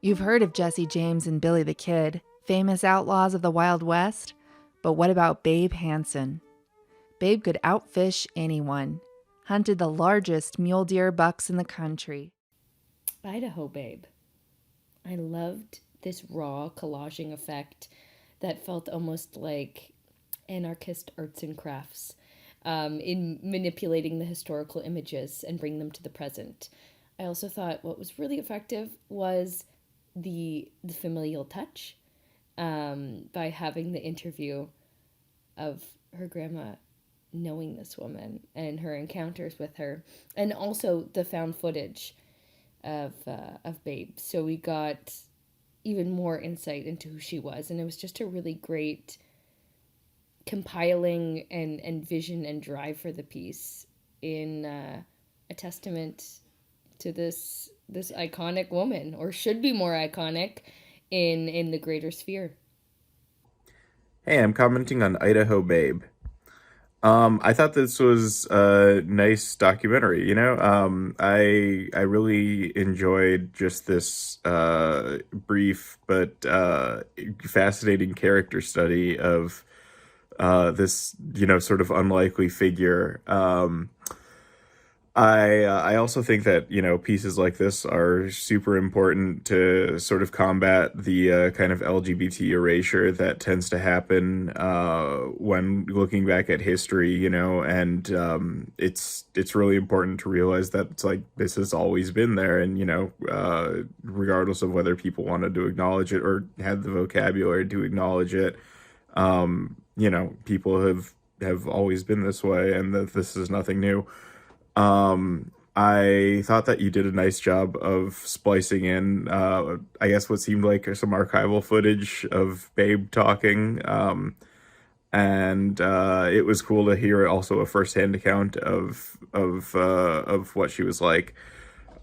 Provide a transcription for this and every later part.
You've heard of Jesse James and Billy the Kid, famous outlaws of the Wild West, but what about Babe Hanson? Babe could outfish anyone, hunted the largest mule deer bucks in the country. Idaho Babe. I loved this raw collaging effect that felt almost like anarchist arts and crafts in manipulating the historical images and bring them to the present. I also thought what was really effective was the familial touch by having the interview of her grandma knowing this woman and her encounters with her, and also the found footage of Babe. So we got even more insight into who she was, and it was just a really great compiling and vision and drive for the piece in a testament to this iconic woman, or should be more iconic in the greater sphere. Hey, I'm commenting on Idaho Babe. I thought this was a nice documentary. I really enjoyed just this brief but fascinating character study of this sort of unlikely figure. I also think that pieces like this are super important to sort of combat the kind of LGBT erasure that tends to happen when looking back at history, and it's really important to realize that it's like this has always been there, and regardless of whether people wanted to acknowledge it or had the vocabulary to acknowledge it, people have always been this way, and that this is nothing new. I thought that you did a nice job of splicing in, I guess what seemed like some archival footage of Babe talking. And it was cool to hear also a firsthand account of what she was like.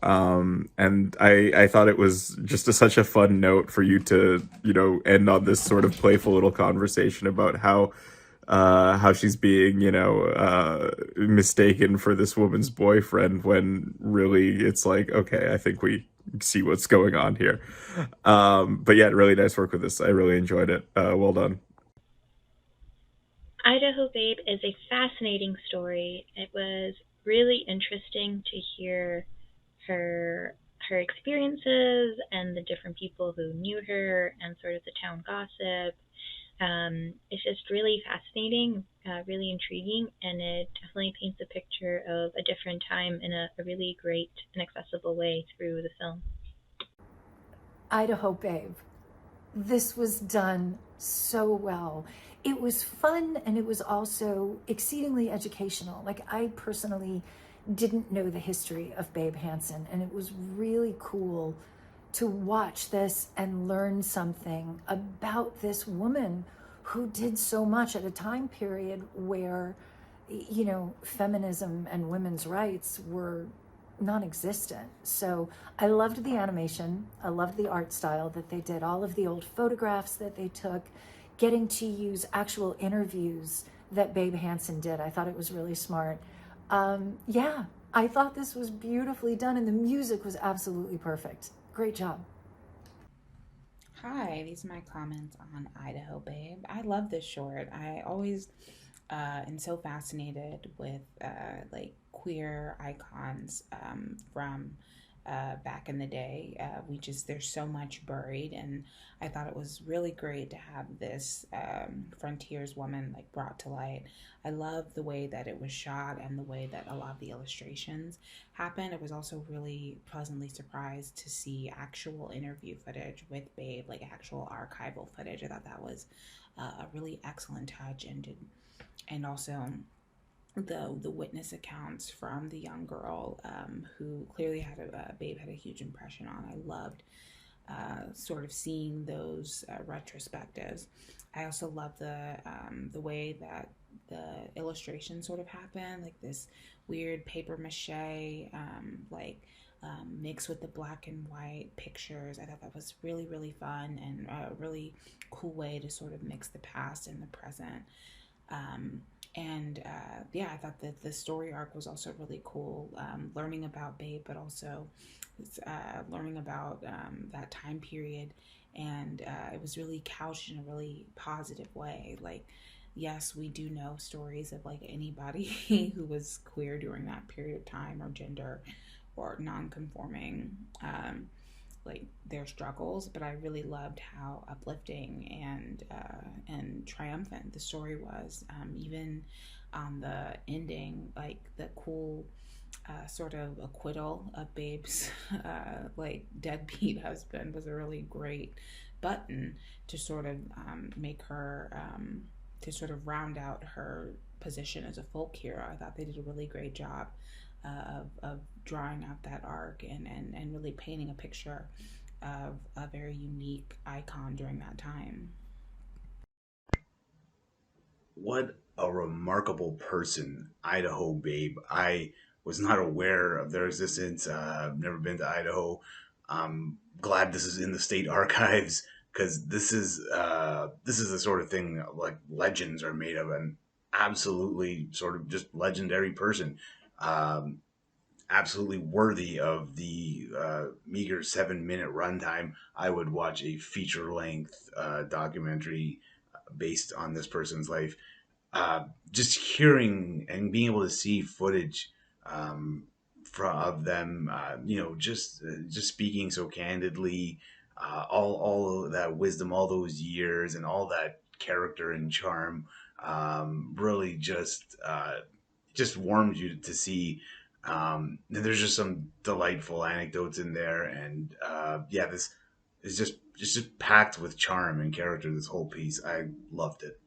And I thought it was just such a fun note for you to, end on this sort of playful little conversation about how she's being, mistaken for this woman's boyfriend, when really it's like, okay, I think we see what's going on here. But yeah, really nice work with this. I really enjoyed it. Well done. Idaho Babe is a fascinating story. It was really interesting to hear her experiences and the different people who knew her and sort of the town gossip. It's just really fascinating, really intriguing, and it definitely paints a picture of a different time in a really great and accessible way through the film. Idaho Babe. This was done so well. It was fun, and it was also exceedingly educational. Like, I personally didn't know the history of Babe Hanson, and it was really cool to watch this and learn something about this woman who did so much at a time period where, feminism and women's rights were non-existent. So I loved the animation. I loved the art style that they did, all of the old photographs that they took, getting to use actual interviews that Babe Hanson did. I thought it was really smart. Yeah, I thought this was beautifully done, and the music was absolutely perfect. Great job. Hi, these are my comments on Idaho Babe. I love this short. I always am so fascinated with like queer icons from back in the day. There's so much buried, and I thought it was really great to have this frontiers woman like brought to light. I love the way that it was shot and the way that a lot of the illustrations happened. I was also really pleasantly surprised to see actual interview footage with Babe, like actual archival footage. I thought that was a really excellent touch, and also the witness accounts from the young girl who clearly had Babe had a huge impression on. I loved sort of seeing those retrospectives. I also love the way that the illustrations sort of happen, like this weird paper mache, mixed with the black and white pictures. I thought that was really, really fun and a really cool way to sort of mix the past and the present. And yeah, I thought that the story arc was also really cool, learning about Babe, but also learning about that time period. And it was really couched in a really positive way. Like, yes, we do know stories of like anybody who was queer during that period of time, or gender or non-conforming, like their struggles, but I really loved how uplifting and triumphant the story was. Even on the ending, like the cool sort of acquittal of Babe's like deadbeat husband was a really great button to sort of make her to sort of round out her position as a folk hero. I thought they did a really great job of drawing out that arc, and really painting a picture of a very unique icon during that time. What a remarkable person, Idaho Babe. I was not aware of their existence. I've never been to Idaho. I'm glad this is in the state archives, because this is the sort of thing like legends are made of. An absolutely sort of just legendary person. Um, Absolutely worthy of the meager 7 minute runtime. I would watch a feature length documentary based on this person's life. Just hearing and being able to see footage um, of them, just speaking so candidly, all of that wisdom, all those years, and all that character and charm, really just warms you to see. There's just some delightful anecdotes in there, and yeah, this is just packed with charm and character. This whole piece, I loved it.